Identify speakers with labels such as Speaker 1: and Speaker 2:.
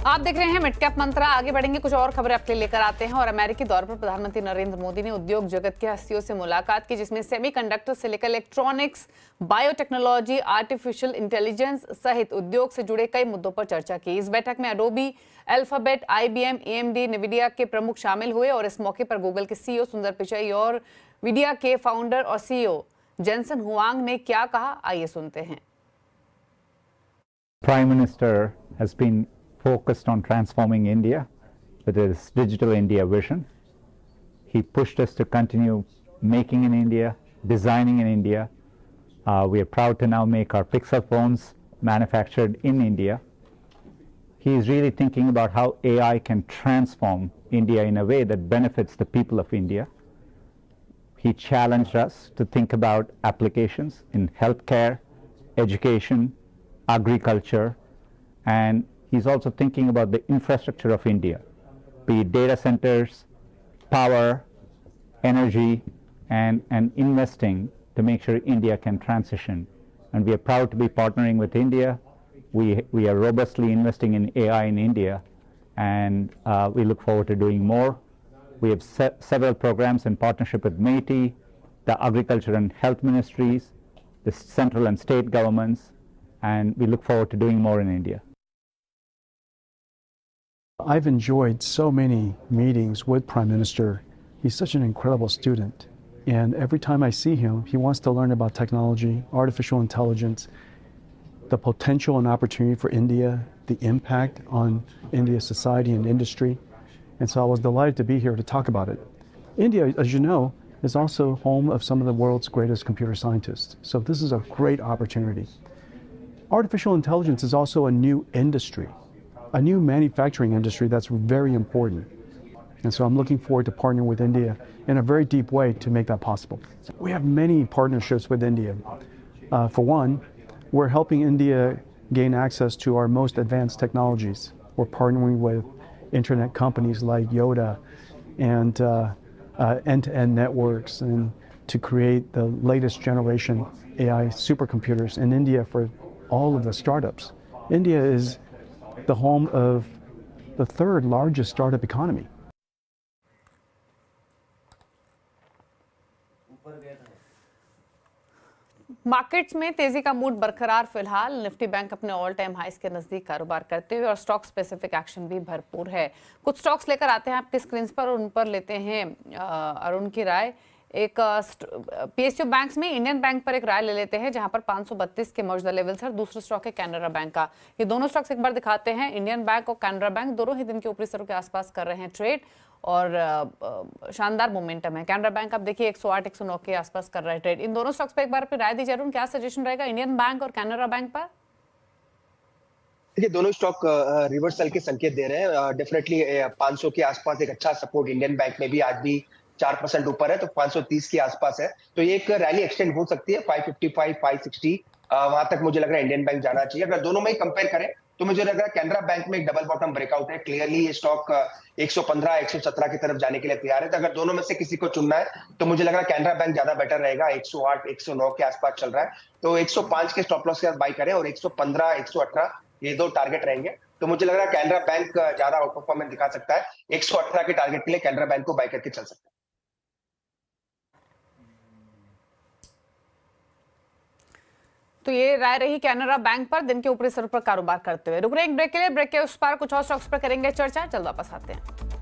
Speaker 1: आप देख रहे हैं मिड कैप मंत्रा। आगे बढ़ेंगे, कुछ और खबरें आपके लिए लेकर आते हैं। और अमेरिकी दौरे पर प्रधानमंत्री नरेंद्र मोदी ने उद्योग जगत की हस्तियों से मुलाकात की, जिसमें सेमीकंडक्टर से लेकर इलेक्ट्रॉनिक्स, बायोटेक्नोलॉजी, आर्टिफिशियल इंटेलिजेंस सहित उद्योग से जुड़े कई मुद्दों पर चर्चा की। इस बैठक में Adobe, alphabet, IBM, AMD, NVIDIA के प्रमुख शामिल हुए। और इस मौके पर गूगल के CEO सुंदर पिचाई और NVIDIA के फाउंडर और CEO जेनसन हुआंग ने क्या कहा, आइए सुनते हैं।
Speaker 2: Prime Minister has been focused on transforming India with his Digital India vision. He pushed us to continue making in India, designing in India. We are proud to now make our Pixel phones manufactured in India. He is really thinking about how AI can transform India in a way that benefits the people of India. He challenged us to think about applications in healthcare, education, agriculture, and he's also thinking about the infrastructure of India, be it data centers, power, energy, and investing to make sure India can transition. And we are proud to be partnering with India. We are robustly investing in AI in India, and we look forward to doing more. We have several programs in partnership with METI, the Agriculture and Health Ministries, the central and state governments, and we look forward to doing more in India.
Speaker 3: I've enjoyed so many meetings with Prime Minister. He's such an incredible student. And every time I see him, he wants to learn about technology, artificial intelligence, the potential and opportunity for India, the impact on India's society and industry. And so I was delighted to be here to talk about it. India, as you know, is also home of some of the world's greatest computer scientists. So this is a great opportunity. Artificial intelligence is also a new industry, a new manufacturing industry that's very important. And so I'm looking forward to partnering with India in a very deep way to make that possible. We have many partnerships with India. For one, we're helping India gain access to our most advanced technologies. We're partnering with internet companies like Yoda and end-to-end networks and to create the latest generation AI supercomputers in India for all of the startups. India is the home of the third largest startup economy.
Speaker 1: Markets में तेजी का mood बरकरार। फिलहाल Nifty bank अपने all time हाइस के नजदीक कारोबार करते हुए और स्टॉक स्पेसिफिक एक्शन भी भरपूर है। कुछ स्टॉक्स लेकर आते हैं आपके स्क्रीन पर और उन पर लेते हैं अरुण की राय। एक PSU बैंक्स में इंडियन बैंक पर एक राय ले लेते हैं, जहां पर 532 के मौजूदा लेवल्स है। दूसरा स्टॉक है कैनरा बैंक का। ये दोनों स्टॉक्स एक बार दिखाते हैं। इंडियन बैंक और कैनरा बैंक दोनों ही दिन के ऊपरी स्तरों के आसपास कर रहे हैं ट्रेड और शानदार मोमेंटम है। कैनरा बैंक आप देखिए 108 109 के आसपास कर रहा है ट्रेड। इन दोनों स्टॉक्स पे एक बार अपनी राय दीजिए अरुण, क्या सजेशन रहेगा इंडियन बैंक और कैनरा बैंक पर?
Speaker 4: देखिए, दोनों स्टॉक रिवर्सल के संकेत दे रहे हैं। डेफिनेटली 500 के आसपास एक अच्छा सपोर्ट इंडियन बैंक में भी आज भी 4% ऊपर है, तो 530 के आसपास है। तो ये एक रैली एक्सटेंड हो सकती है 555 560 वहां तक मुझे लग रहा है इंडियन बैंक जाना चाहिए। अगर दोनों में ही कंपेयर करें तो मुझे लग रहा है कैनरा बैंक में एक डबल बॉटम ब्रेकआउट है। क्लियरली ये स्टॉक 115 117 की तरफ जाने के लिए तैयार है। तो अगर दोनों में से किसी को चुनना है तो मुझे लग रहा है कैनरा बैंक ज्यादा बेटर रहेगा। 108 109 के आसपास चल रहा है, तो 105 के स्टॉप लॉस के साथ बाई करें और 115 118 ये दो टारगेट रहेंगे। तो मुझे लग रहा है कैनरा बैंक ज्यादा आउट परफॉर्मेंस दिखा सकता है। 118 के टारगेट के लिए कैनरा बैंक को बाई करके चल सकता है।
Speaker 1: तो ये राय रही कैनरा बैंक पर दिन के ऊपरी स्तर पर कारोबार करते हुए। रुक रहे एक ब्रेक के लिए। ब्रेक के उस पार कुछ और स्टॉक्स पर करेंगे चर्चा, जल्द वापस आते हैं।